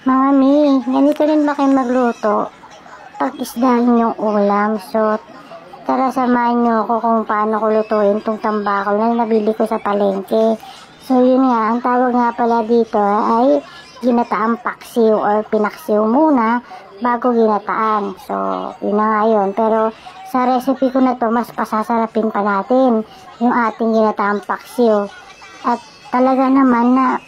Mami, ganito rin ba kayo magluto? Pag isda yung ulam. So, tara samahan niyo ako kung paano ko lutuin itong tambakol na nabili ko sa palengke. So, yun nga, ang tawag nga pala dito ay ginataang paksiw or pinaksiw muna bago ginataan. So, yun na nga yun. Pero, sa recipe ko na to, mas pasasarapin pa natin yung ating ginataang paksiw. At talaga naman na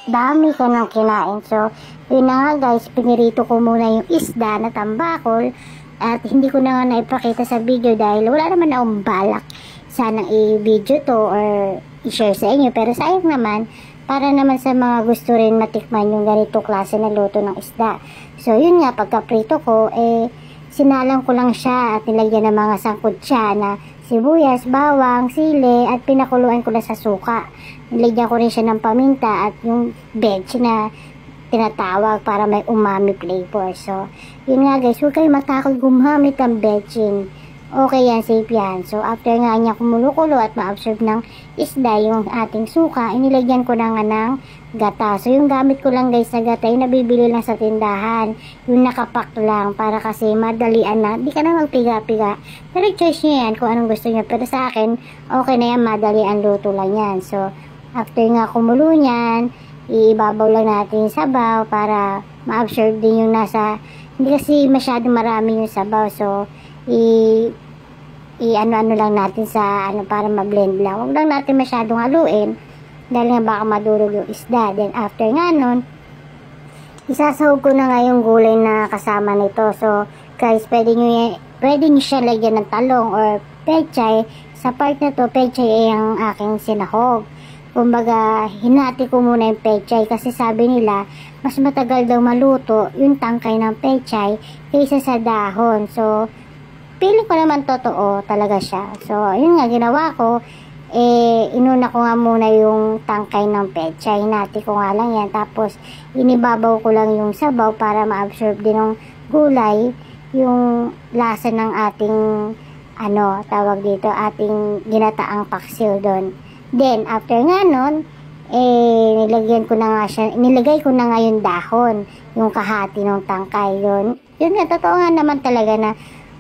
dami ka ng kinain. So, yun na nga guys, pinirito ko muna yung isda na tambakol at hindi ko na nga naipakita sa video dahil wala naman akong balak sanang i-video to or i-share sa inyo. Pero sayang naman, para naman sa mga gusto rin matikman yung ganito klase na luto ng isda. So, yun nga, pagka-prito ko, sinalang ko lang siya at nilagyan ng mga sangkutsa na sibuyas, bawang, sili at pinakuluan ko na sa suka. Nilagyan ko rin siya ng paminta at yung veg na tinatawag para may umami flavor. So, yun nga guys, huwag kayo matakot gumamit ng veging. Okay yan, safe yan. So, after nga niya kumulo-kulo at ma-absorb ng isda yung ating suka, inilagyan ko na nga ng gata. So, yung gamit ko lang guys na gata, yung nabibili lang sa tindahan. Yung nakapack lang para kasi madalian na. Di ka na magpiga-piga. Pero choice nyo yan kung anong gusto nyo. Pero sa akin, okay na yan, madalian luto lang yan. So, after nga kumulo niyan, iibabaw lang natin yung sabaw para ma-absorb din yung nasa, hindi kasi masyadong marami yung sabaw. So, ano-ano lang natin sa para ma-blend lang. Huwag lang natin masyadong haluin dahil nga baka madurog yung isda. Then after nga nun, isasahog ko na nga yung gulay na kasama nito. So guys, pwede nyo siya lagyan ng talong or pechay. Sa part na to, pechay ay ang aking sinahog. Kumbaga, hinati ko muna yung pechay kasi sabi nila, mas matagal daw maluto yung tangkay ng pechay kaysa sa dahon. So, feeling ko naman totoo talaga siya. So, yun nga, ginawa ko, inuna ko nga muna yung tangkay ng pechay. Hinati ko nga lang yan. Tapos, inibabaw ko lang yung sabaw para ma-absorb din ng gulay yung lasa ng ating, tawag dito, ating ginataang paksiw doon. Then, after nga nun, nilagay ko na nga yung dahon, yung kahati ng tangkay yun. Yun nga, totoo nga naman talaga na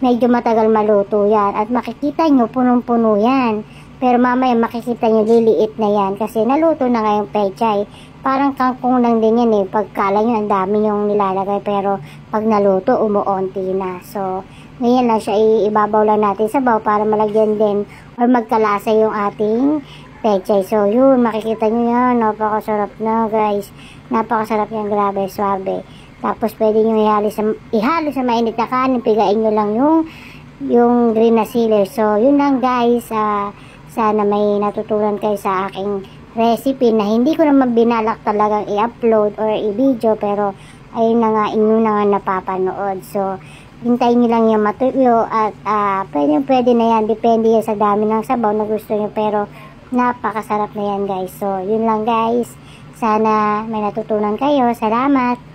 medyo matagal maluto yan. At makikita nyo, punong-puno yan. Pero mamaya makikita nyo, liliit na yan. Kasi naluto na nga yung pechay. Parang kangkong lang din yan eh. Pagkala nyo, ang dami yung nilalagay. Pero pag naluto, umuunti na. So, ngayon lang siya, ibabaw lang natin sa baw para malagyan din or magkalasa yung ating pechay. So, yun, makikita nyo yan. Napakasarap na, guys. Napakasarap yan, grabe, swabe. Tapos, pwede nyo ihalo sa mainit na kanin. Pigain nyo lang yung green na sili. So, yun lang, guys. Sana may natutunan kayo sa aking recipe na hindi ko naman binalak talagang i-upload or i-video. Pero, ayun na nga, inyo na nga napapanood. So, hintayin nyo lang yung matuyo at pwede na yan. Depende yan sa dami ng sabaw na gusto nyo. Pero, napakasarap na yan guys. So, yun lang guys. Sana may natutunan kayo. Salamat.